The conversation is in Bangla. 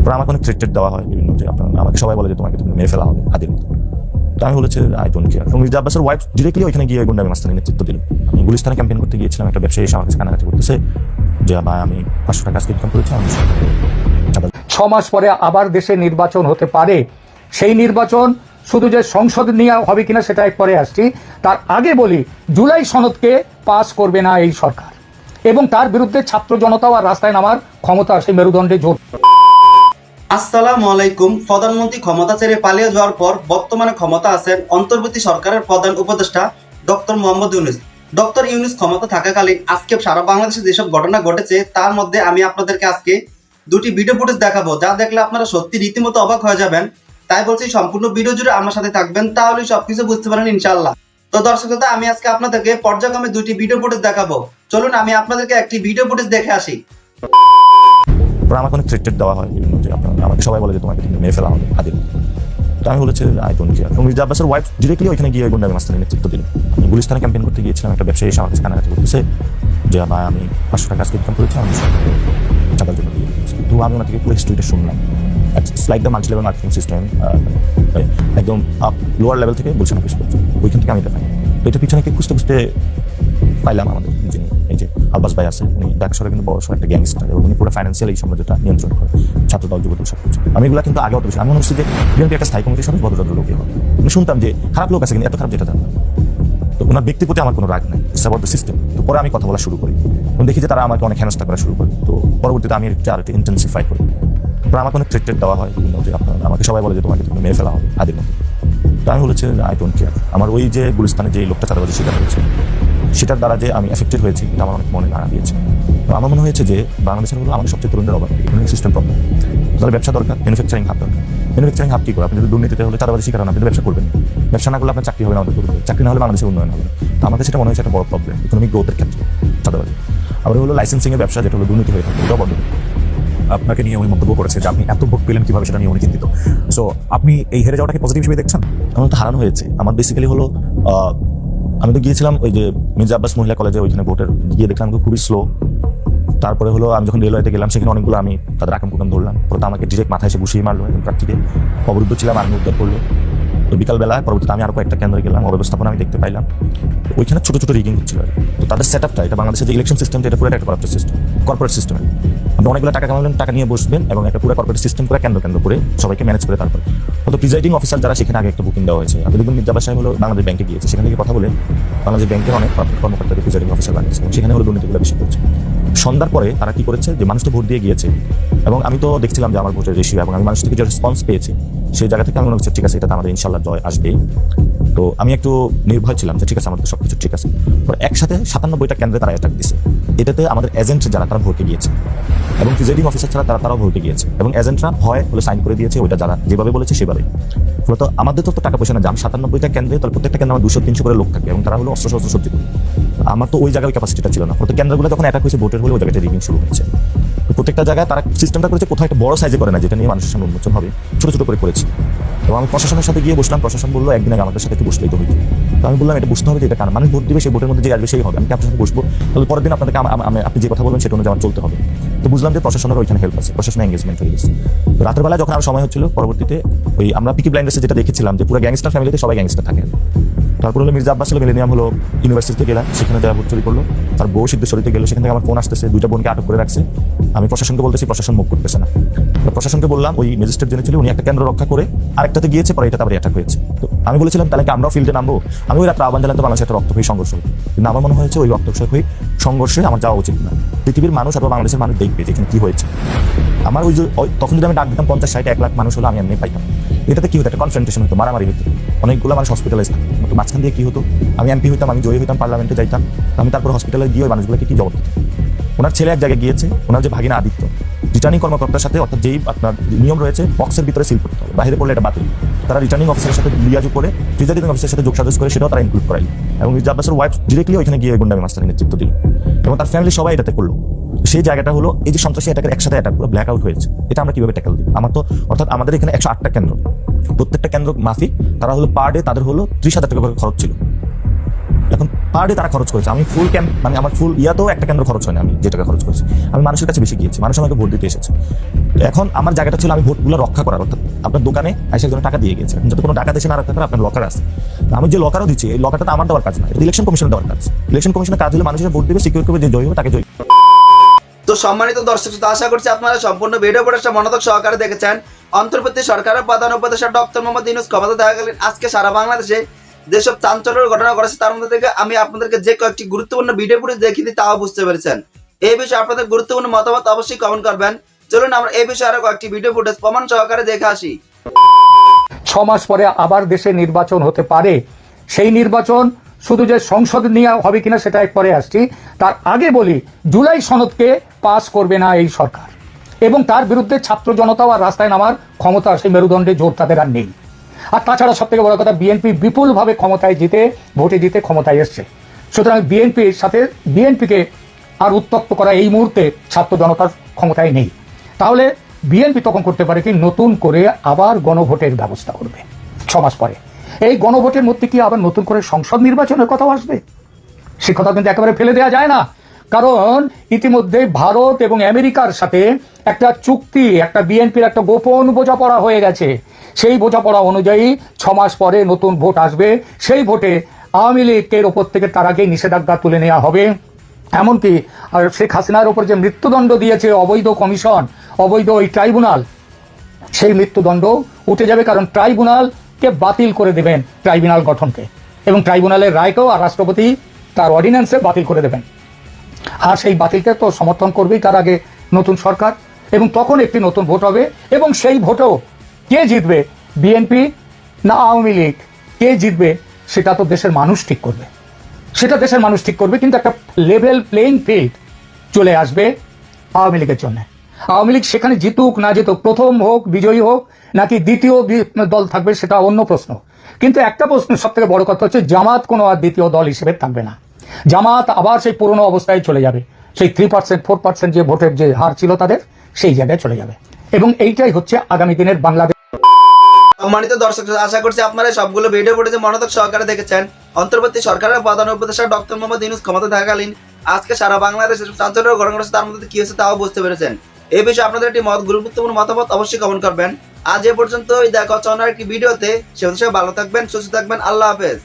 তারপর আমাকে অনেক থ্রেটেড দেওয়া হয় বিভিন্ন, যে আপনার আমাকে সবাই বলে যে তোমাকে তুমি মেরে ফেলা হবে আদিল। তো আমি বলেছি আই ডোন্ট কেয়ার। এবং মির্জা আব্বাসের ওয়াইফ ডিরেক্টলি ওইখানে গিয়ে গুন্ডামি মাস্তানি নেতৃত্ব দিল। আমি গুলিস্তানে ক্যাম্পেইন করতে গিয়েছিলাম, একটা ব্যবসায়ী এসে আমার কাছে কানাকাটি করতেছে যে ভাই আমি 500 টাকা আজকে ইনকাম করেছি, আমি 6 মাস পরে আবার দেশে নির্বাচন হতে পারে। সেই নির্বাচন শুধু যে সংসদ নিয়ে হবে কিনা সেটা পরে আসছি। তার আগে বলি, জুলাই সনদকে পাস করবে না এই সরকার, এবং তার বিরুদ্ধে ছাত্র জনতাও আর রাস্তায় নামার ক্ষমতা সেই মেরুদণ্ডে জোর। আসসালামু আলাইকুম। প্রধানমন্ত্রী ক্ষমতা ছেড়ে পালিয়ে যাওয়ার পর বর্তমানে ক্ষমতা আছেন অন্তর্বর্তী সরকারের প্রধান উপদেষ্টা ডক্টর মোহাম্মদ ইউনূস। ডক্টর ইউনূস ক্ষমতা থাকাকালীন আজকে সারা বাংলাদেশে যেসব ঘটনা ঘটেছে তার মধ্যে আমি আপনাদেরকে আজকে দুটি ভিডিও ফুটেজ দেখাবো, যা দেখলে আপনারা সত্যি রীতিমতো অবাক হয়ে যাবেন। তাই বলছি সম্পূর্ণ ভিডিও জুড়ে আমার সাথে থাকবেন, তাহলে সবকিছু বুঝতে পারেন ইনশাআল্লাহ। তো দর্শক শ্রোতা, আমি আজকে আপনাদেরকে পর্যায়ক্রমে দুটি ভিডিও ফুটেজ দেখাবো। চলুন আমি আপনাদেরকে একটি ভিডিও ফুটেজ দেখে আসি। আমাকে অনেক থ্রেটেড দেওয়া হয় বিভিন্ন, যে আপনার আমাকে সবাই বলে যে তোমাকে তুমি মেরে ফেলা হবে আদিল। তো আমি বলেছি আই ডোন্ট কেয়ার। এবং মির্জা আব্বাসের ওয়াইফ ডিরেক্টলি ওইখানে গিয়ে গুন্ডামি মাস্তানি নেতৃত্ব দিল। আমি গুলিস্তানে ক্যাম্পেইন করতে গিয়েছিলাম, একটা ব্যবসায়ী এসে আমার কাছে কানাকাটি করতেছে যে ভাই আমি 500 টাকা আজকে ইনকাম করেছি, আমি চাঁদার জন্য দিয়ে দিয়েছি। তো আমি ওনা থেকে পুরো হিস্ট্রিটা শুনলাম। It's like the multi level marketing system, একদম আপ লোয়ার লেভেল থেকে বলছেন অফিস করছে, ওইখান থেকে আমি এটা পাই। তো এটা পিছনে কি খুঁজতে খুঁজতে পাইলাম আমাদের যিনি এই যে আব্বাস ভাই আছে, উনি ঢাকা শহরে কিন্তু বড় একটা গ্যাংস্টার, এবং উনি পুরো ফাইন্যান্সিয়াল এই সাম্রাজ্যটা নিয়ন্ত্রণ করে, ছাত্রদল যুবদল সব কিছু। আমি এগুলো কিন্তু আগে অত বেশি, আমি মনে হচ্ছে যে বিএনপি একটা স্থায়ী কমিটির সাথে ভদ্রভদ্র লোকই হবে। আমি শুনতাম যে খারাপ লোক আছে, কিন্তু এত খারাপ যেটা জানতাম। তো ওনার ব্যক্তির প্রতি আমার কোনো রাগ নাই, ইটস অ্যাবাউট দ্য সিস্টেম। তো পরে আমি কথা বলা শুরু করি এবং দেখি যে তারা আমাকে অনেক হেনস্থা করা শুরু করে। তো পরবর্তীতে আমি আরেকটু ইন্টেন্সিফাই করি। তারপর আমাকে অনেক থ্রেটেড দেওয়া হয় বিভিন্ন, যে আপনার আমাকে সবাই বলে যে তোমাকে তুমি মেরে ফেলা হবে আদিল মতো। তো আমি বলেছি আই ডোন্ট কেয়ার। আমার ওই যে গুলিস্তানে যে লোকটা চাঁদাবাজি শিকার হয়েছে, সেটার দ্বারা যে আমি এফেক্টেড হয়েছি এটা আমার অনেক মনে নাড়া দিয়েছে। তো আমার মনে হয়েছে যে বাংলাদেশের হলো আমাদের সবচেয়ে তরুণদের অভাব, ইকোনমিক সিস্টেম প্রবলেম। তাহলে ব্যবসা দরকার, ম্যানুফ্যাকচারিং হাব দরকার। ম্যানুফ্যাকচারিং হাব কি করে? আপনি যদি দুর্নীতিতে হলে চাঁদাবাজি শিকার হন, আপনি ব্যবসা করবেন। ব্যবসা না করলে আপনার চাকরি হবে না, আমাদের তরুণদের চাকরি না হলে বাংলাদেশের উন্নয়ন হবে। তো আমাদের সেটা মনে হয়েছে একটা বড় প্রবলেম ইকোনমিক গ্রোথের ক্ষেত্রে চাঁদাবাজি। আবার হলো লাইসেন্সিং এর ব্যবসা, যেটা হলো দুর্নীতি হয়ে থাকে, এটাও বন্ধ। আপনাকে নিয়ে উনি মন্তব্য করেছে যে আপনি এত ভোট পেলেন কিভাবে, সেটা নিয়ে উনি চিন্তিত। সো আপনি এই হেরে যাওয়াটাকে পজিটিভ হিসেবে দেখছেন? আমার তো হারানো হয়েছে। আমার বেসিক্যালি হলো আমি তো গিয়েছিলাম ওই যে মির্জা আব্বাস মহিলা কলেজে, ওইখানে ভোটের গিয়ে দেখলাম খুবই স্লো। তারপরে হলো আমি যখন রেলওয়েতে গেলাম, সেখানে অনেকগুলো আমি তাদের আকাম কুকাম ধরলাম। পরে আমাকে ডিরেক্ট মাথায় এসে বসিয়ে মারলো একজন প্রার্থীকে, অবরুদ্ধ ছিলাম, আর্মি উদ্ধার করলো। তো বিকালবেলায় পরবর্তীতে আমি আরো কয়েকটা কেন্দ্রে গেলাম, অব্যবস্থাপনা আমি দেখতে পাইলাম। ওইখানে ছোট ছোট রিগিং হচ্ছিল। তো তাদের সেট আপটা, এটা বাংলাদেশের যে ইলেকশন সিস্টেমটা, এটা পুরো একটা করাপ্টেড সিস্টেম, কর্পোরেট সিস্টেম। আপনি অনেকগুলো টাকা কামাবেন, টাকা নিয়ে বসবেন, এবং একটা পুরো কর্পোরেট সিস্টেম করে কেন্দ্র করে সবাইকে ম্যানেজ করে তারপর হয়তো প্রিজাইডিং অফিসার যারা, সেখানে আগে একটা বুকিং দেওয়া হয়েছে। আপনি দেখবেন মির্জা আব্বাস সাহেব হলো বাংলাদেশ ব্যাংকে গিয়েছে, সেখান থেকে কথা বলে বাংলাদেশ ব্যাংকের অনেক কর্মকর্তাকে প্রিজাইডিং অফিসার বানিয়েছে, এবং সেখানে হলো দুর্নীতিগুলো বেশি করছে। সন্ধ্যার পরে তারা কি করেছে, যে মানুষ তো ভোট দিয়ে গিয়েছে, এবং আমি তো দেখছিলাম যে আমার ভোটের রেশিও এবং আমি মানুষ থেকে যে রেসপন্স পেয়েছি, সেই জায়গা থেকে আমি মনে হচ্ছে ঠিক আছে, এটাতে আমাদের ইনশাল্লাহ জয় আসবেই। তো আমি একটু নির্ভয় ছিলাম যে ঠিক আছে, আমাদের সবকিছু ঠিক আছে। একসাথে 97টা কেন্দ্রে তারা অ্যাটাক দিচ্ছে। এটাতে আমাদের এজেন্ট যারা, তারা ভোটে গিয়েছে, এবং প্রিজাইডিং অফিসার ছাড়া তারাও ভোটে গিয়েছে, এবং এজেন্টরা ভয় হলে সাইন করে দিয়েছে, ওইটা যারা যেভাবে বলেছে সেভাবে। ফলত আমাদের তো টাকা পয়সা না, যে 97টা কেন্দ্রে, তাহলে প্রত্যেকটা কেন্দ্রে আমার 200-300 করে লোক থাকে, এবং তারা হলো অস্ত্র শস্ত্র সজ্জিত। আমার তো ওই জায়গায় ক্যাপাসিটিটা ছিল না। প্রত্যেক কেন্দ্রগুলো যখন অ্যাটাক হয়েছে ভোটের হলে, ওই জায়গাটা রিগিং শুরু হচ্ছে। প্রত্যেকটা জায়গায় তারা সিস্টেমটা করেছে, কোথাও একটা বড় সাইজে করে না, যেটা নিয়ে মানুষের সামনে উন্মোচন হবে, ছোট ছোট করে করেছে। এবং আমি প্রশাসনের সাথে গিয়ে বসলাম, প্রশাসন বললো একদিন আগে আমাদের সাথে একটু বসলেই তো হইতো। তো আমি বললাম এটা বুঝতে হবে যে এটা কারণ মানুষ ভোট দিবে, সেই ভোটের মধ্যে যে আসবে সেই হবে, আমি কি আপনার সাথে বসবো? তাহলে পরের দিন আপনাদেরকে আপনি যে কথা বলবেন সেটা অনুযায়ী আমার চলতে হবে। তো বুঝলাম যে প্রশাসনের ওইখানে হেল্প আছে, প্রশাসনের এঙ্গেজমেন্ট হয়ে গেছে। তো রাতের বেলা যখন আমার সময় হচ্ছিল, পরবর্তীতে ওই আমরা পিকি ব্লাইন্ডার্সে যেটা দেখেছিলাম, যে পুরো গ্যাংস্টার ফ্যামিলিতে সবাই গ্যাংস্টার থাকে। তারপর হলো মির্জা আব্বাস হলো মিলেনিয়াম হলো ইউনিভার্সিটিতে গেলাম, সেখানে যাওয়া ভোট চুরি করলো। তার বউ সিদ্ধেশ্বরীতে গেলো, সেখান থেকে আমার ফোন আসতেছে, 2টা বোনকে আটক করে রাখছে। আমি প্রশাসনকে বলতেছি, প্রশাসন মুভ করতেছে না। তো প্রশাসনকে বললাম, ওই ম্যাজিস্ট্রেট যিনি ছিল, উনি একটা কেন্দ্র রক্ষা করে আরেকটাতে গিয়েছে, পরে এটাতে আবার অ্যাটাক হয়েছে। তো আমি বলেছিলাম তাহলে কি আমরাও ফিল্ডে নামবো? আমি ওই রাত্রে আহ্বান জানাতে বাংলাদেশে একটা রক্তক্ষয়ী সংঘর্ষ হতো, কিন্তু আমার মনে হয়েছে ওই রক্তক্ষয়ী সংঘর্ষে আমার যাওয়া উচিত না। পৃথিবীর মানুষ অথবা বাংলাদেশের মানুষ দেখবে যে এখানে কি হয়েছে। আমার ওই যে তখন যদি আমি ডাক দিতাম 50-60-1 লাখ মানুষ হলো, আমি এমনি পাইতাম। এটাতে কি হতো, একটা কনফ্রন্টেশন হতো, মারামারি হতো, অনেকগুলো মানুষ হসপিটালাইজ থাকতো। মাঝখান দিয়ে কি হতো, আমি এমপি হইতাম, আমি জয়ী হইতাম, পার্লামেন্টে যাইতাম, আমি তারপর হসপিটালে গিয়ে ওই মানুষগুলোকে কি জবাব দিতাম। ওনার ছেলে এক জায়গায় গিয়েছে, ওনার যে ভাগিনা আদিত্য, রিটার্নিং কর্মকর্তার সাথে, অর্থাৎ যেই আপনার নিয়ম রয়েছে বক্সের ভিতরে সিল করতে হবে, বাইরে পড়লে এটা বাতিল। তারা রিটার্নিং অফিসারের সাথে লিয়াজু করে, প্রিজাইডিং অফিসারের সাথে যোগসাজশ করে, সেটাও তারা ইনক্লুড করাইল। এবং মির্জা আব্বাসের ওয়াইফ ডিরেক্টলি ওইখানে গিয়ে গুন্ডামি মাস্তানি নেতৃত্ব দিল, এবং তার ফ্যামিলি সবাই এটাতে করলো। সেই জায়গাটা হলো এই যে সন্ত্রাসী অ্যাটাকের একসাথে অ্যাটাক পুরো ব্ল্যাক আউট হয়েছে। এটা আমরা কিভাবে ট্যাকল দিই? আমার তো অর্থাৎ আমাদের এখানে 108টা কেন্দ্র, প্রত্যেকটা কেন্দ্র মাফিক, তারা হলো পার ডে তাদের হলো 30,000 টাকা করে খরচ ছিল। এখন পার ডে তারা খরচ করেছে, আমি ফুল ক্যাম্প মানে আমার ফুল ইয়াতেও একটা কেন্দ্র খরচ হয়নি, আমি যে টাকা খরচ করেছি আমি মানুষের কাছে বেশি গিয়েছি, মানুষ আমাকে ভোট দিতে এসেছে। তো এখন আমার জায়গাটা ছিল আমি ভোটগুলো রক্ষা করার, অর্থাৎ আপনার দোকানে এসে একজন টাকা দিয়ে গেছে, যাতে কোনো টাকা দেশে না রাখতে পারে আপনার লকার আছে। আমি যে লকারও দিচ্ছি এই লকারটা তো আমার দেওয়ার কাজ না, এটা ইলেকশন কমিশনের দেওয়ার কাজ। ইলেকশন কমিশনের কাজ হলে মানুষের ভোট দেবে, সিকিউর করবে, যে জয়ী হবে তাকে জয়ী। তো সম্মানিত দর্শক শ্রোতা, আশা করছি আপনারা সম্পূর্ণ ভিডিও পড়ে মনোযোগ সহকারে দেখেছেন। অন্তর্বর্তী সরকারের প্রধান উপদেষ্টা ডক্টর মোহাম্মদ ইউনূস ক্ষমতা থাকাকালীন আজকে সারা বাংলাদেশে যেসব চাঞ্চল্যের ঘটনা ঘটেছে তার মধ্যে থেকে আমি আপনাদেরকে যে কয়েকটি গুরুত্বপূর্ণ ভিডিও ফুটেজ দেখিয়ে দিই, তাও বুঝতে পেরেছেন। এই বিষয়ে আপনাদের গুরুত্বপূর্ণ মতামত অবশ্যই কমেন্ট করবেন। চলুন আমরা এই বিষয়ে আরো কয়েকটি ভিডিও ফুটেজ প্রমাণ সহকারে দেখে আসি। 6 মাস পরে আবার দেশে নির্বাচন হতে পারে, সেই নির্বাচন শুধু যে সংসদ নিয়ে হবে কিনা সেটা পরে আসছি। তার আগে বলি, জুলাই সনদকে পাস করবে না এই সরকার, এবং তার বিরুদ্ধে ছাত্র জনতাও আর রাস্তায় নামার ক্ষমতা, সেই মেরুদণ্ডে জোর তাদের আর নেই। আর তাছাড়া সব থেকে বড় কথা, বিএনপি বিপুলভাবে ক্ষমতায় ভোটে জিতে ক্ষমতায় এসছে। সুতরাং বিএনপির সাথে বিএনপিকে আর উত্তপ্ত করা এই মুহূর্তে ছাত্র জনতার ক্ষমতায় নেই। তাহলে বিএনপি তখন করতে পারে কি, নতুন করে আবার গণভোটের ব্যবস্থা করবে 6 মাস পরে। এই গণভোটের মধ্যে কি আবার নতুন করে সংসদ নির্বাচনের কথাও আসবে? সে কথা কিন্তু একেবারে ফেলে দেওয়া যায় না, কারণ ইতিমধ্যে ভারত এবং আমেরিকার সাথে একটা চুক্তি, একটা বিএনপির একটা গোপন বোঝাপড়া হয়ে গেছে। সেই বোঝাপড়া অনুযায়ী 6 মাস পরে নতুন ভোট আসবে, সেই ভোটে আওয়ামী লীগের ওপর থেকে তার আগেই নিষেধাজ্ঞা তুলে নেওয়া হবে। এমনকি আর শেখ হাসিনার ওপর যে মৃত্যুদণ্ড দিয়েছে অবৈধ কমিশন, অবৈধ ওই ট্রাইব্যুনাল, সেই মৃত্যুদণ্ড উঠে যাবে, কারণ ট্রাইব্যুনালকে বাতিল করে দেবেন, ট্রাইব্যুনাল গঠনকে, এবং ট্রাইব্যুনালের রায়কেও আর রাষ্ট্রপতি তার অর্ডিন্যান্সে বাতিল করে দেবেন। আর সেই বাতিলকে তো সমর্থন করবেই তার আগে নতুন সরকার, এবং তখন একটি নতুন ভোট হবে, এবং সেই ভোটেও কে জিতবে, বিএনপি না আওয়ামী লীগ, কে জিতবে সেটা তো দেশের মানুষ ঠিক করবে, সেটা দেশের মানুষ ঠিক করবে। কিন্তু একটা লেভেল প্লেইং ফিল্ড চলে আসবে আওয়ামী লীগের জন্য। আওয়ামী লীগ সেখানে জিতুক না জিতুক, প্রথম হোক, বিজয়ী হোক, নাকি দ্বিতীয় দল থাকবে সেটা অন্য প্রশ্ন। কিন্তু একটা প্রশ্ন সব থেকে বড় কথা হচ্ছে, জামাত কোনো আর দ্বিতীয় দল হিসেবে থাকবে না। জামাত আবার সেই পুরনো অবস্থায় চলে যাবে, সেই 3% 4% যে ভোটের যে হার ছিল তাদের, সেই জায়গায় চলে যাবে। এবং এইটাই হচ্ছে আগামী দিনের বাংলাদেশ। সম্মানিত দর্শক, আশা করছি আপনারা সবগুলো ভিডিও ফুটেজে মনোযোগ সহকারে দেখেছেন। অন্তর্বর্তী সরকারের প্রধান উপদেষ্টা ডক্টর মোহাম্মদ ইউনূস ক্ষমতা থাকাকালীন আজকে সারা বাংলাদেশে চাঞ্চল্যের ঘটনা ঘটেছে, তার মধ্যে কি হয়েছে তাও বুঝতে পেরেছেন। এই বিষয়ে আপনাদের একটি গুরুত্বপূর্ণ মতামত অবশ্যই কমেন্ট করবেন। আজ এ পর্যন্তই, দেখা হচ্ছে অন্য একটি ভিডিওতে। সে ভালো থাকবেন, সুস্থ থাকবেন, আল্লাহ হাফেজ।